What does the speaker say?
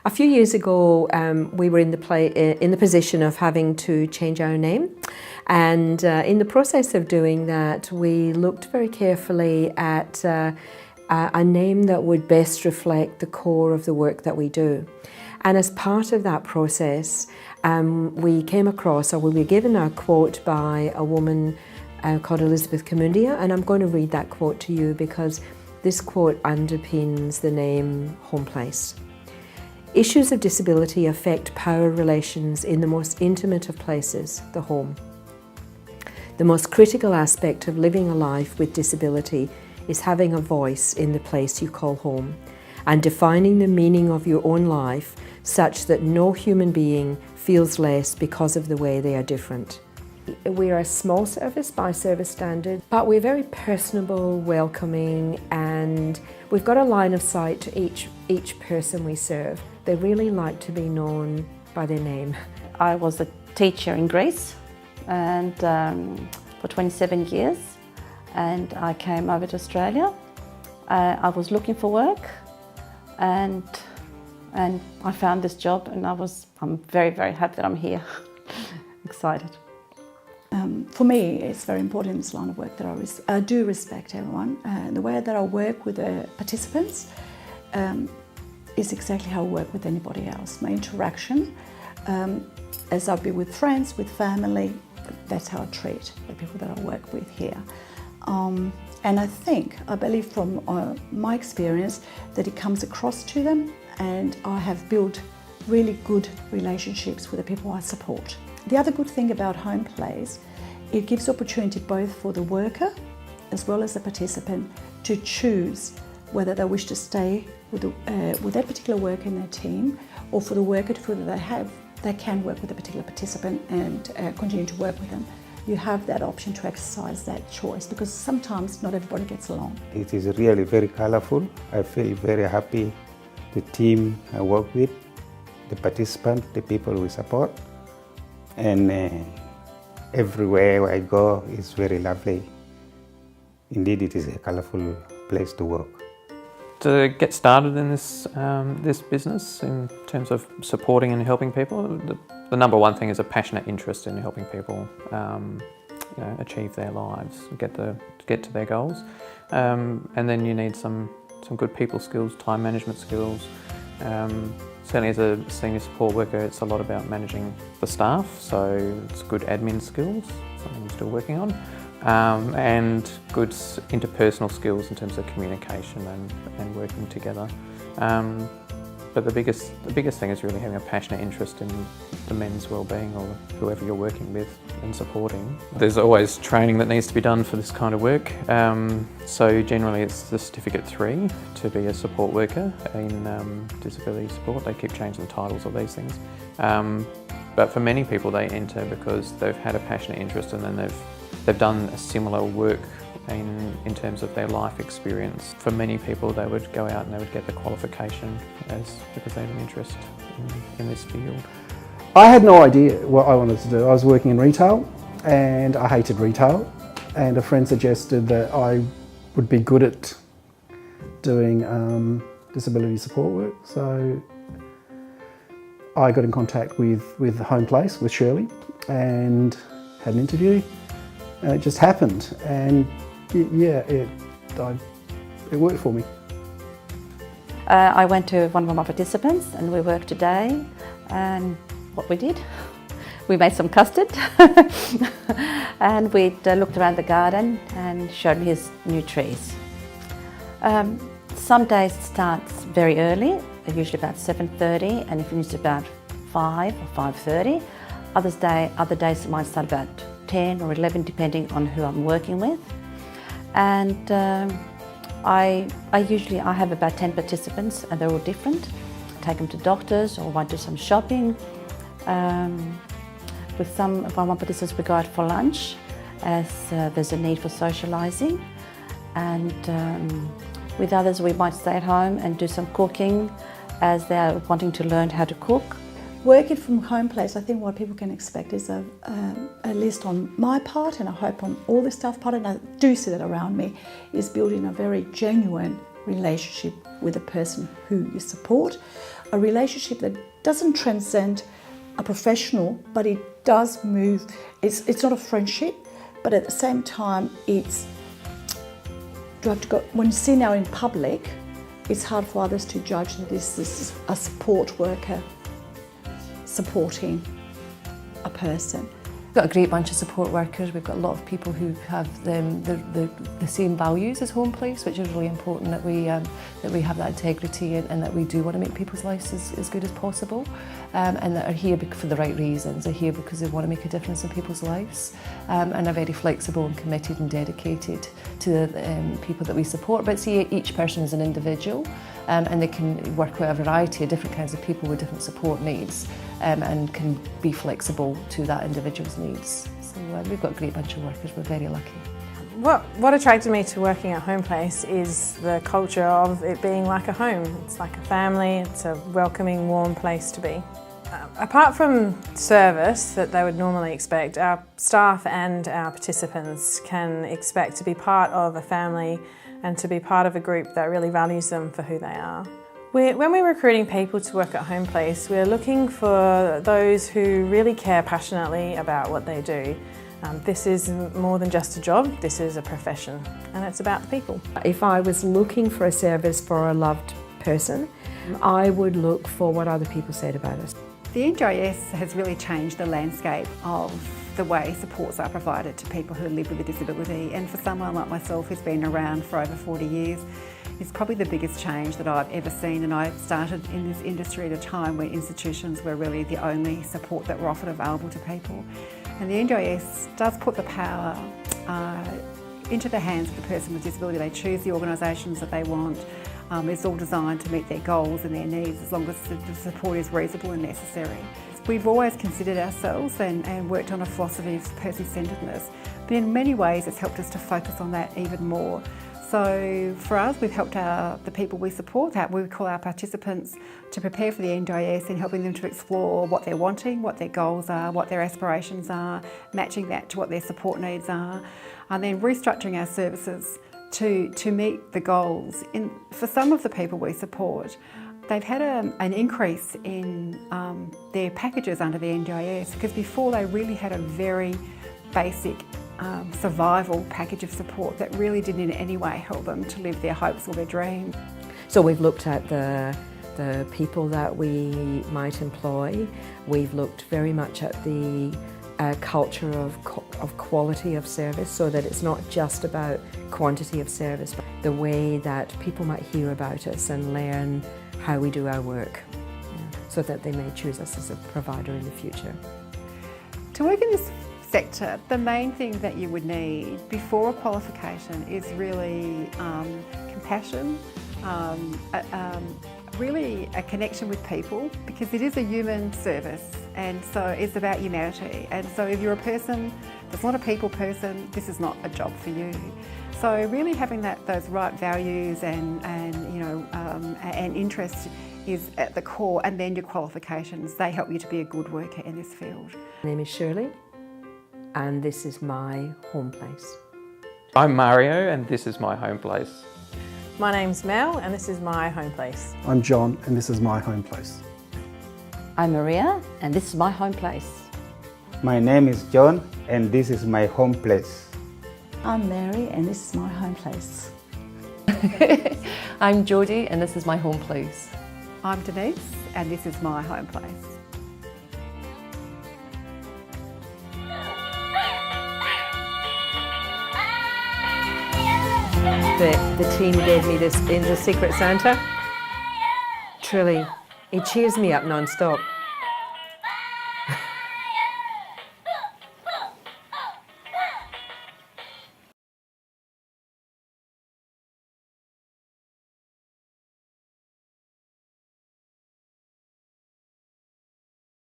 A few years ago, we were in the position of having to change our name, and in the process of doing that, we looked very carefully at a name that would best reflect the core of the work that we do. And as part of that process, we came across, or we were given a quote by a woman called Elizabeth Kamundia, and I'm going to read that quote to you because this quote underpins the name HomePlace. Issues of disability affect power relations in the most intimate of places, the home. The most critical aspect of living a life with disability is having a voice in the place you call home and defining the meaning of your own life such that no human being feels less because of the way they are different. We are a small service by service standard, but we're very personable, welcoming, and we've got a line of sight to each person we serve. They really like to be known by their name. I was a teacher in Greece and for 27 years, and I came over to Australia. I was looking for work and I found this job, and I'm very, very happy that I'm here. Excited. For me, it's very important in this line of work that I do respect everyone. The way that I work with the participants is exactly how I work with anybody else. My interaction, as I'll be with friends, with family, that's how I treat the people that I work with here. And I believe from my experience that it comes across to them, and I have built really good relationships with the people I support. The other good thing about HomePlace, it gives opportunity both for the worker as well as the participant to choose whether they wish to stay with that particular worker in their team, or for the worker to feel that they can work with a particular participant and continue to work with them. You have that option to exercise that choice, because sometimes not everybody gets along. It is really very colorful. I feel very happy. The team I work with, the participants, the people we support, and everywhere I go is very lovely. Indeed, it is a colorful place to work. To get started in this business in terms of supporting and helping people, the number one thing is a passionate interest in helping people achieve their lives, get to their goals, and then you need some good people skills, time management skills. Certainly as a senior support worker, it's a lot about managing the staff, so it's good admin skills, something I'm still working on, and good interpersonal skills in terms of communication and working together. But the biggest thing is really having a passionate interest in the men's well-being, or whoever you're working with and supporting. There's always training that needs to be done for this kind of work. So generally it's the Certificate 3 to be a support worker in disability support. They keep changing the titles of these things. But for many people they enter because they've had a passionate interest, and then they've done a similar work in terms of their life experience. For many people, they would go out and they would get the qualification because they have an interest in this field. I had no idea what I wanted to do. I was working in retail and I hated retail, and a friend suggested that I would be good at doing disability support work. So I got in contact with HomePlace, with Shirley, and had an interview, and it just happened. And it worked for me. I went to one of my participants and we worked a day, and what we did, we made some custard and we looked around the garden and showed me his new trees. Some days it starts very early, usually about 7:30, and it finishes about 5 or 5:30. Other days it might start about 10 or 11, depending on who I'm working with. And I have about 10 participants, and they're all different. I take them to doctors, or I do some shopping. With some of my participants we go out for lunch, as there's a need for socialising. And with others we might stay at home and do some cooking, as they're wanting to learn how to cook. Working from HomePlace, I think what people can expect is a list on my part, and I hope on all the staff part, and I do see that around me, is building a very genuine relationship with the person who you support. a relationship that doesn't transcend a professional, but it does move. It's not a friendship, but at the same time, it's, do I have to go, when seen out in public, it's hard for others to judge that this is a support worker supporting a person. We've got a great bunch of support workers. We've got a lot of people who have the same values as HomePlace, which is really important, that we have that integrity and that we do want to make people's lives as good as possible, and that are here for the right reasons. They're here because they want to make a difference in people's lives, and are very flexible and committed and dedicated to the people that we support. But see each person as an individual, and they can work with a variety of different kinds of people with different support needs, and can be flexible to that individual's needs. So we've got a great bunch of workers, we're very lucky. What attracted me to working at HomePlace is the culture of it being like a home. It's like a family, it's a welcoming, warm place to be. Apart from service that they would normally expect, our staff and our participants can expect to be part of a family and to be part of a group that really values them for who they are. When we're recruiting people to work at HomePlace, we're looking for those who really care passionately about what they do. This is more than just a job, this is a profession, and it's about the people. If I was looking for a service for a loved person, I would look for what other people said about us. The NDIS has really changed the landscape of the way supports are provided to people who live with a disability, and for someone like myself who's been around for over 40 years, it's probably the biggest change that I've ever seen. And I started in this industry at a time where institutions were really the only support that were offered available to people. And the NDIS does put the power into the hands of the person with disability. They choose the organisations that they want. It's all designed to meet their goals and their needs as long as the support is reasonable and necessary. We've always considered ourselves and worked on a philosophy of person-centredness, but in many ways it's helped us to focus on that even more. So for us, we've helped the people we support, that we call our participants, to prepare for the NDIS and helping them to explore what they're wanting, what their goals are, what their aspirations are, matching that to what their support needs are, and then restructuring our services to meet the goals. For some of the people we support, they've had an increase in their packages under the NDIS, because before they really had a very basic survival package of support that really didn't in any way help them to live their hopes or their dreams. So we've looked at the people that we might employ. We've looked very much at the culture of quality of service, so that it's not just about quantity of service, but the way that people might hear about us and learn how we do our work, so that they may choose us as a provider in the future. To work in this sector, the main thing that you would need before a qualification is really compassion, really a connection with people, because it is a human service, and so it's about humanity. And so if you're a person that's not a people person, this is not a job for you. So really having those right values and interest is at the core, and then your qualifications, they help you to be a good worker in this field. My name is Shirley, and this is my home place. I'm Mario, and this is my home place. My name's Mel, and this is my home place. I'm John, and this is my home place. I'm Maria, and this is my home place. My name is John, and this is my home place. I'm Mary, and this is my home place. I'm Jodie, and this is my home place. I'm Denise, and this is my home place. The team gave me this in the Secret Santa. Truly, it cheers me up non-stop.